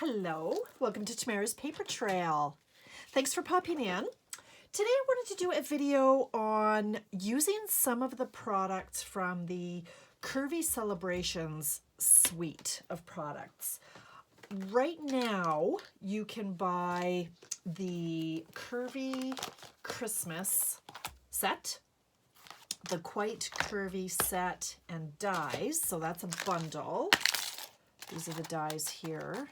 Hello, welcome to Tamara's Paper Trail. Thanks for popping in. Today I wanted to do a video on using some of the products from the Curvy Celebrations suite of products. Right now you can buy the Curvy Christmas set, the Quite Curvy set and dies, so that's a bundle. These are the dies here.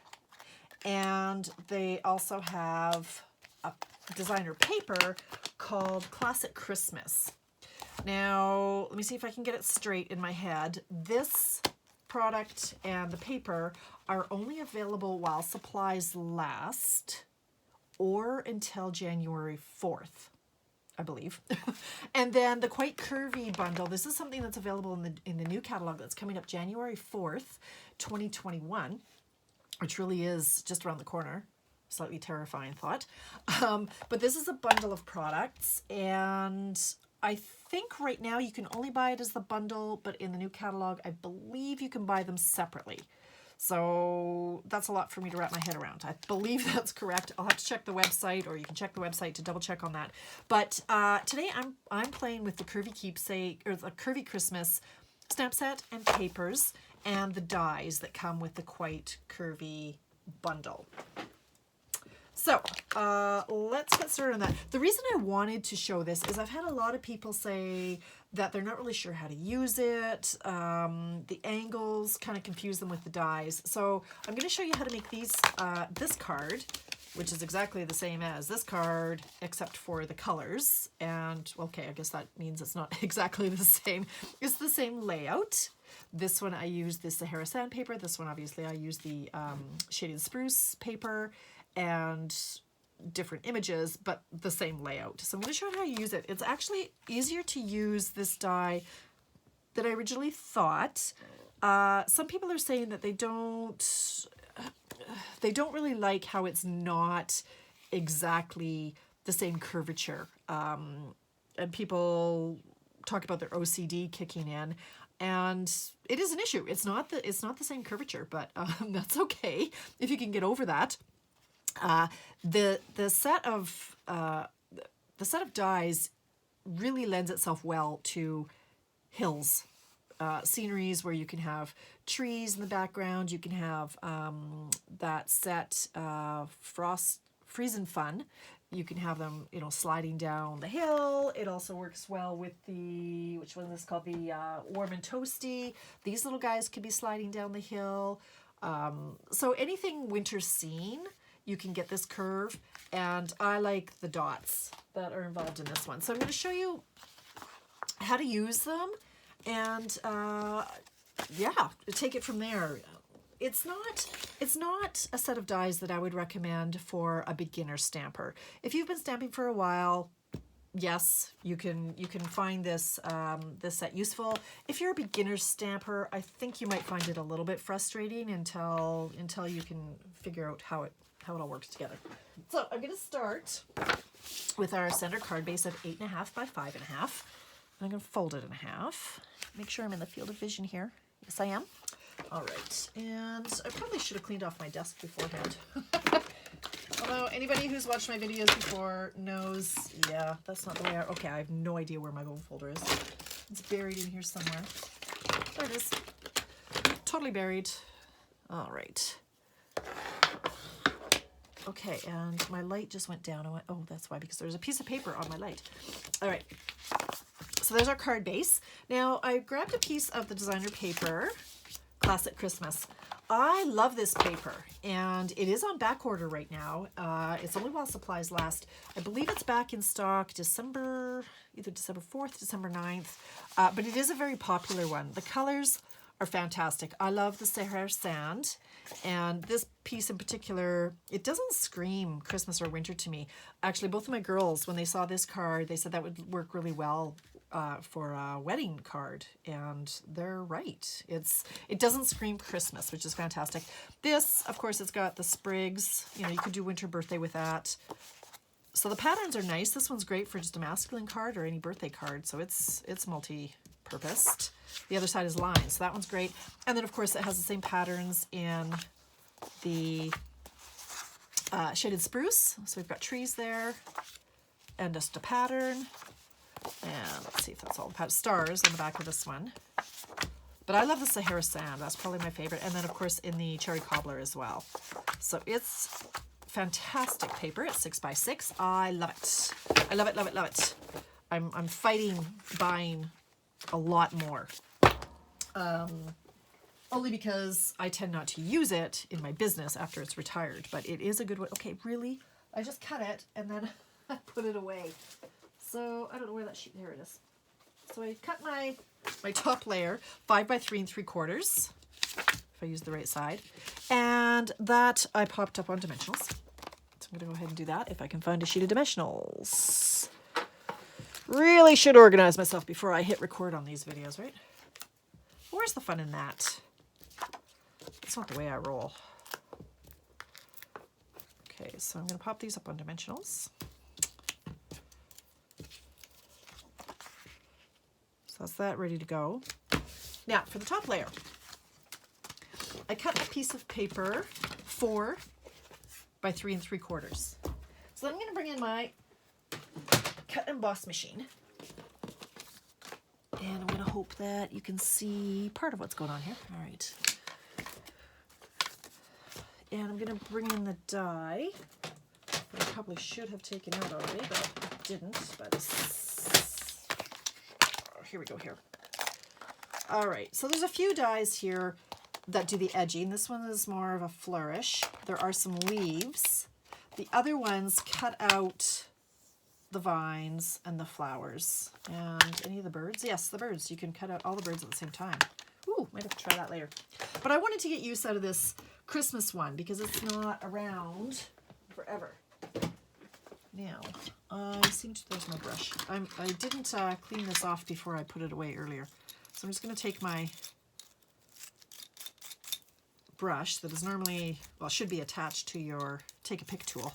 And they also have a designer paper called Classic Christmas. Now, let me see if I can get it straight in my head. This product and the paper are only available while supplies last or until January 4th, I believe. And then the Quite Curvy bundle, this is something that's available in the new catalog that's coming up January 4th, 2021. Which really is just around the corner. Slightly terrifying thought. But this is a bundle of products, and I think right now you can only buy it as the bundle, but in the new catalog, I believe you can buy them separately. So that's a lot for me to wrap my head around. I believe that's correct. I'll have to check the website, or you can check the website to double check on that. But today I'm playing with the Curvy Keepsake, or the Curvy Christmas stamp set and papers, and the dies that come with the Quite Curvy bundle. So let's get started on that. The reason I wanted to show this is I've had a lot of people say that they're not really sure how to use it. The angles kind of confuse them with the dies. So I'm going to show you how to make these this card, which is exactly the same as this card, except for the colors. And, okay, I guess that means it's not exactly the same. It's the same layout. This one I use the Sahara sandpaper. This one, obviously, I use the Shaded Spruce paper and different images, but the same layout. So I'm going to show you how to use it. It's actually easier to use this die than I originally thought. Some people are saying that they don't really like how it's not exactly the same curvature. And people talk about their OCD kicking in. And it is an issue. It's not the same curvature, but that's okay if you can get over that. The set of dies really lends itself well to hills, sceneries where you can have trees in the background. You can have that set Freeze and Fun. You can have them, sliding down the hill. It also works well with the, which one is this called? The Warm and Toasty. These little guys could be sliding down the hill. So anything winter scene, you can get this curve. And I like the dots that are involved in this one. So I'm going to show you how to use them. And yeah, take it from there. It's not a set of dies that I would recommend for a beginner stamper. If you've been stamping for a while, yes, you can find this this set useful. If you're a beginner stamper, I think you might find it a little bit frustrating until you can figure out how it all works together. So I'm going to start with our center card base of 8.5 by 5.5. And I'm going to fold it in half. Make sure I'm in the field of vision here. Yes, I am. All right, and I probably should have cleaned off my desk beforehand. Although anybody who's watched my videos before knows, yeah, that's not the way okay, I have no idea where my gold folder is. It's buried in here somewhere. There it is. Totally buried. All right. Okay, and my light just went down. Oh, that's why, because there's a piece of paper on my light. All right. So there's our card base. Now, I grabbed a piece of the designer paper, Classic Christmas. I love this paper, and it is on back order right now. It's only while supplies last. I believe it's back in stock either December 4th, December 9th, but it is a very popular one. The colors are fantastic. I love the Sahara sand, and this piece in particular, it doesn't scream Christmas or winter to me. Actually, both of my girls, when they saw this card, they said that would work really well for a wedding card, and they're right. It doesn't scream Christmas, which is fantastic. This, of course, it's got the sprigs. You could do winter birthday with that. So the patterns are nice. This one's great for just a masculine card or any birthday card, so it's multi-purposed. The other side is lined, so that one's great. And then, of course, it has the same patterns in the shaded spruce. So we've got trees there and just a pattern. And let's see if that's all the stars on the back of this one. But I love the Sahara Sand. That's probably my favorite. And then, of course, in the Cherry Cobbler as well. So it's fantastic paper. It's 6x6. I love it. I love it, love it, love it. I'm fighting buying a lot more. Only because I tend not to use it in my business after it's retired. But it is a good one. Okay, really? I just cut it and then I put it away. So I don't know where that sheet, there it is. So I cut my top layer 5 by 3 3/4, if I use the right side, and that I popped up on dimensionals. So I'm going to go ahead and do that if I can find a sheet of dimensionals. Really should organize myself before I hit record on these videos, right? Where's the fun in that? That's not the way I roll. Okay, so I'm going to pop these up on dimensionals. That's that ready to go. Now for the top layer, I cut a piece of paper 4 by 3 3/4. So I'm going to bring in my cut and emboss machine, and I'm going to hope that you can see part of what's going on here. All right, and I'm going to bring in the die that I probably should have taken out already, but I didn't. But here we go here. All right, so there's a few dies here that do the edging. This one is more of a flourish. There are some leaves. The other ones cut out the vines and the flowers. And any of the birds? Yes, the birds. You can cut out all the birds at the same time. Ooh, might have to try that later. But I wanted to get use out of this Christmas one because it's not around forever. Now, there's my brush. I didn't clean this off before I put it away earlier. So I'm just going to take my brush that is normally, well, should be attached to your take a pick tool.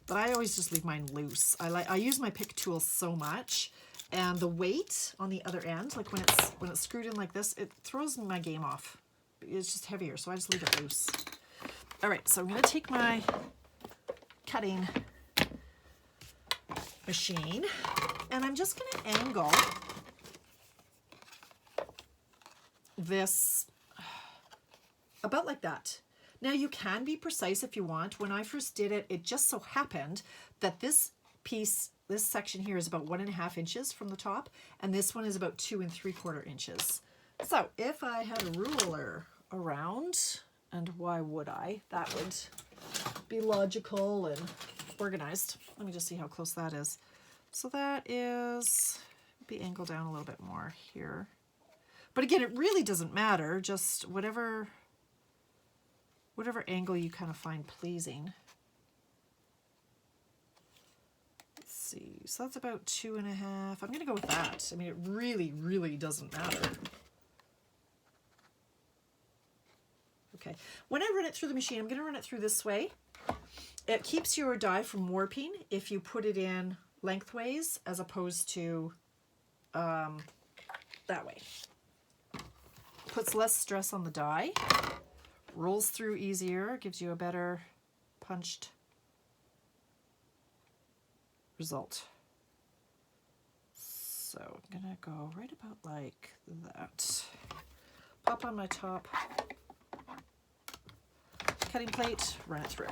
But I always just leave mine loose. I use my pick tool so much, and the weight on the other end, like when it's screwed in like this, it throws my game off. It's just heavier, so I just leave it loose. All right, so I'm going to take my cutting machine and I'm just going to angle this about like that. Now you can be precise if you want. When I first did it, it just so happened that this section here is about 1.5 inches from the top, and this one is about 2 3/4 inches. So if I had a ruler around, and why would I? That would be logical and organized. Let me just see how close that is. So that is, be angled down a little bit more here. But again, it really doesn't matter, just whatever angle you kind of find pleasing. Let's see, so that's about 2.5. I'm going to go with that. I mean, it really, really doesn't matter. Okay, when I run it through the machine, I'm going to run it through this way. It keeps your die from warping if you put it in lengthways as opposed to that way. Puts less stress on the die, rolls through easier, gives you a better punched result. So I'm gonna go right about like that. Pop on my top cutting plate, run it through.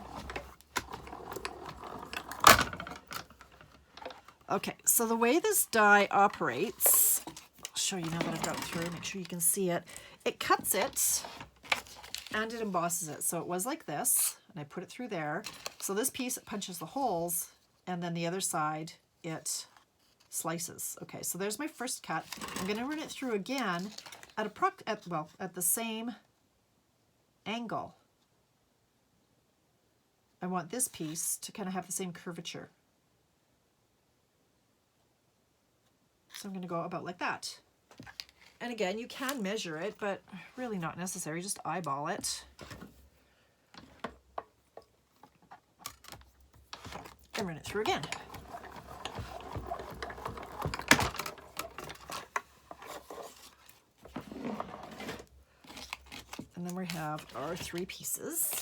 Okay, so the way this die operates, I'll show you now that I've got it through, make sure you can see it. It cuts it and it embosses it. So it was like this, and I put it through there. So this piece, it punches the holes, and then the other side, it slices. Okay, so there's my first cut. I'm gonna run it through again at the same angle. I want this piece to kind of have the same curvature. So I'm going to go about like that. And again, you can measure it, but really not necessary. Just eyeball it. And run it through again. And then we have our 3 pieces.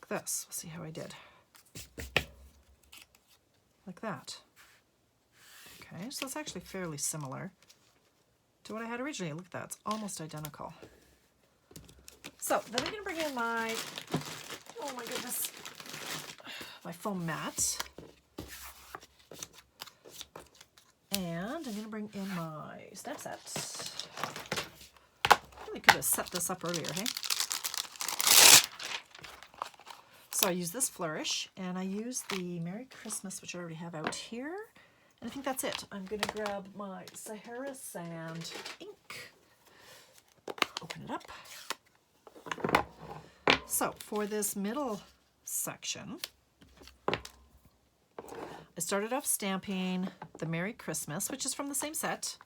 this. We'll see how I did. Like that. Okay, so it's actually fairly similar to what I had originally. Look at that, it's almost identical. So then I'm going to bring in my, oh my goodness, my foam mat. And I'm going to bring in my stamp set. Really could have set this up earlier, hey? So I use this flourish, and I use the Merry Christmas, which I already have out here. And I think that's it. I'm going to grab my Sahara Sand ink. Open it up. So for this middle section, I started off stamping the Merry Christmas, which is from the same set.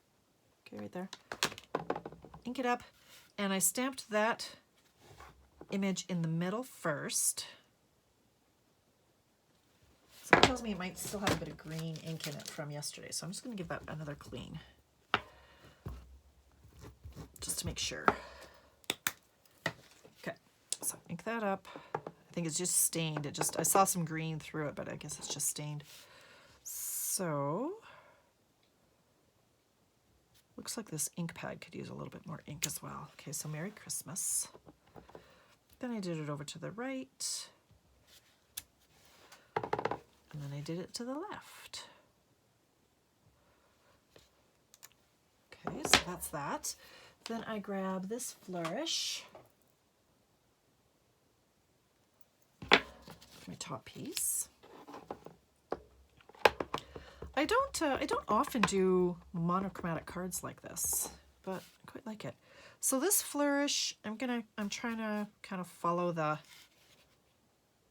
Okay, right there. Ink it up, and I stamped that image in the middle first. So it tells me it might still have a bit of green ink in it from yesterday, so I'm just going to give that another clean, just to make sure. Okay, so ink that up. I think it's just stained. I saw some green through it, but I guess it's just stained. So, looks like this ink pad could use a little bit more ink as well. Okay, so Merry Christmas. Then I did it over to the right. And then I did it to the left. Okay, so that's that. Then I grab this flourish. My top piece. I don't often do monochromatic cards like this, but I quite like it. So this flourish, I'm trying to kind of follow the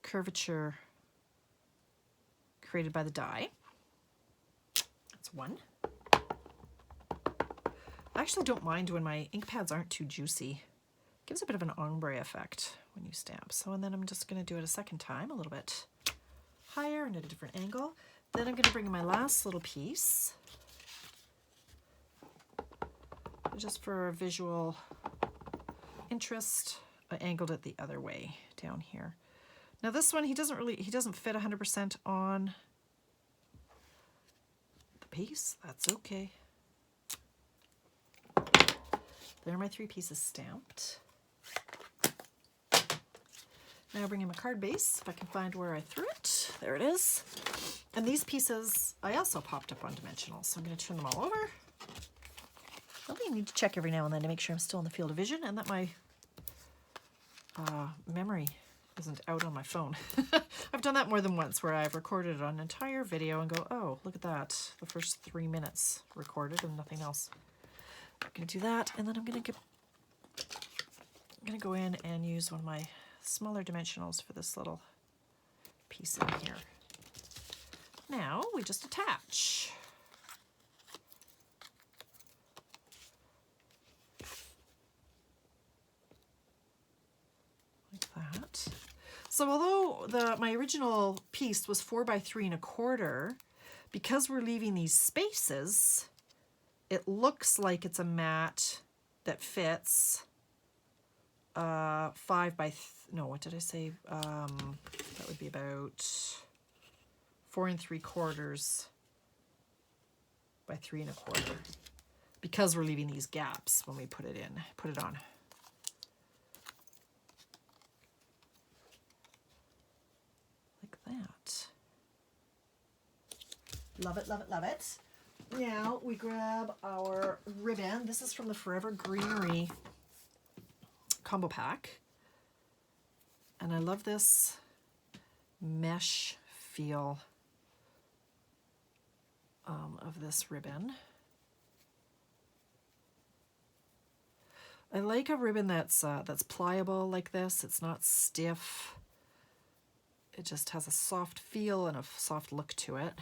curvature created by the die. That's one. I actually don't mind when my ink pads aren't too juicy. It gives a bit of an ombre effect when you stamp. So, and then I'm just going to do it a second time, a little bit higher and at a different angle. Then I'm going to bring in my last little piece, just for visual interest. I angled it the other way down here. Now this one, he doesn't fit 100% on the piece. That's okay. There are my 3 pieces stamped. Now bring in my card base, if I can find where I threw it. There it is. And these pieces, I also popped up on dimensional, so I'm going to turn them all over. I need to check every now and then to make sure I'm still in the field of vision and that my memory isn't out on my phone. I've done that more than once, where I've recorded an entire video and go, oh, look at that. The first 3 minutes recorded and nothing else. I'm going to do that, and then I'm going to go in and use one of my smaller dimensionals for this little piece in here. Now we just attach. Like that. So although my original piece was 4 by 3 1/4, because we're leaving these spaces, it looks like it's a mat that fits 5 by, no, what did I say? That would be about 4 3/4 by 3 1/4, because we're leaving these gaps when we put it on. Like that. Love it, love it, love it. Now we grab our ribbon. This is from the Forever Greenery combo pack. And I love this mesh feel of this ribbon. I like a ribbon that's pliable like this. It's not stiff. It just has a soft feel and a soft look to it.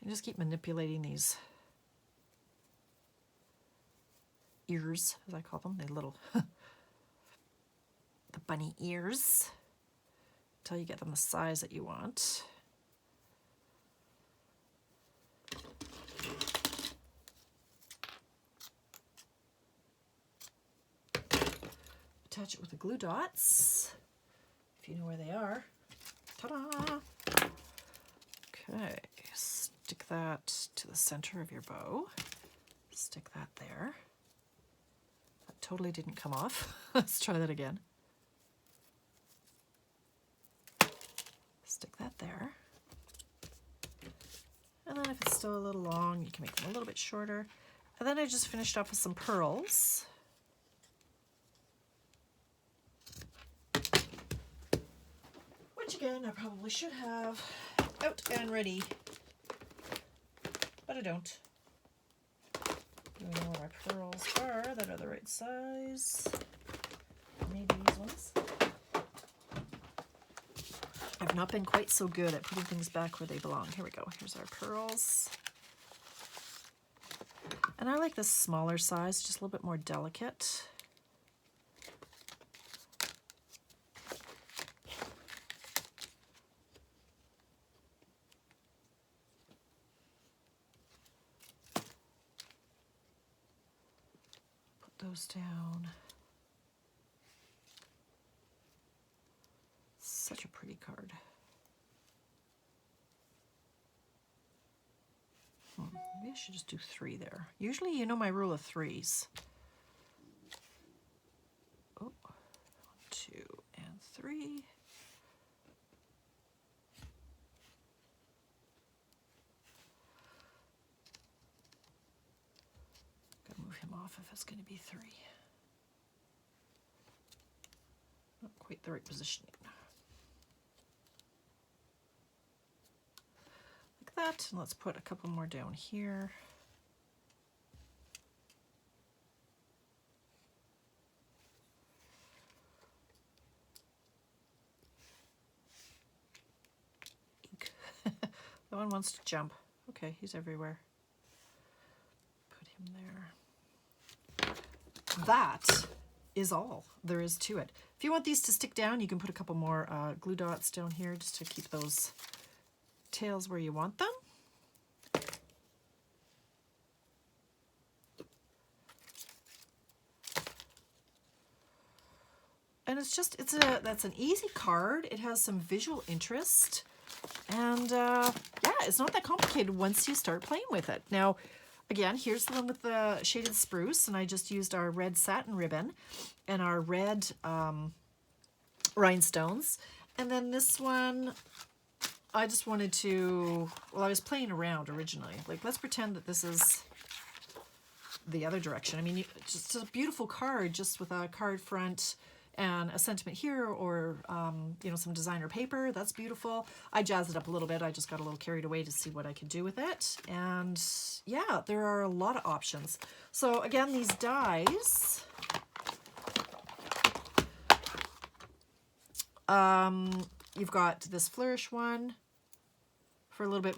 I just keep manipulating these ears, as I call them, the little the bunny ears, until you get them the size that you want. attach it with the glue dots, if you know where they are. Ta-da! Okay, stick that to the center of your bow. Stick that there. That totally didn't come off. Let's try that again. Stick that there. And then if it's still a little long, you can make them a little bit shorter. And then I just finished off with some pearls. Which again, I probably should have out and ready, but I don't. Do we know where my pearls are that are the right size? Maybe these ones. I've not been quite so good at putting things back where they belong. Here we go. Here's our pearls. And I like this smaller size, just a little bit more delicate. Put those down. Such a pretty card. Maybe I should just do 3 there. Usually, you know my rule of 3s. Oh, 1, 2, and 3. Gotta move him off if it's going to be 3. Not quite the right positioning. That, and let's put a couple more down here. That one wants to jump. Okay, he's everywhere. Put him there. That is all there is to it. If you want these to stick down, you can put a couple more glue dots down here just to keep those tails where you want them. And that's an easy card. It has some visual interest, and yeah, it's not that complicated once you start playing with it. Now, again, here's the one with the shaded spruce, and I just used our red satin ribbon and our red rhinestones. And then this one, I just wanted to, well, I was playing around originally. Like, let's pretend that this is the other direction. I mean, just a beautiful card, just with a card front and a sentiment here, or, you know, some designer paper. That's beautiful. I jazzed it up a little bit. I just got a little carried away to see what I could do with it. And yeah, there are a lot of options. So again, these dies, you've got this flourish one for a little bit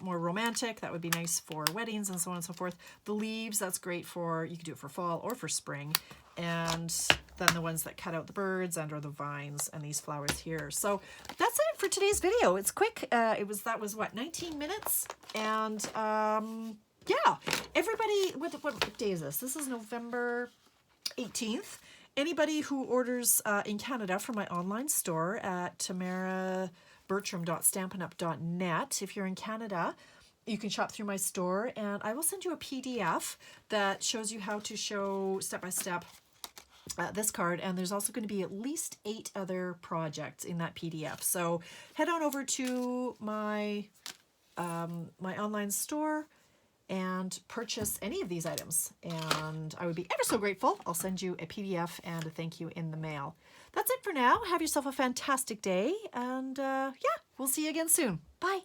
more romantic. That would be nice for weddings and so on and so forth. The leaves, that's great for, you could do it for fall or for spring. And then the ones that cut out the birds and or the vines and these flowers here. So that's it for today's video. It's quick. That was what, 19 minutes? And yeah, everybody, what day is this? This is November 18th. Anybody who orders in Canada from my online store at tamarabertram.stampinup.net, if you're in Canada, you can shop through my store, and I will send you a PDF that shows you how to show step-by-step this card, and there's also going to be at least 8 other projects in that PDF. So head on over to my my online store and purchase any of these items, and I would be ever so grateful. I'll send you a PDF and a thank you in the mail. That's it for now. Have yourself a fantastic day, and yeah, we'll see you again soon. Bye.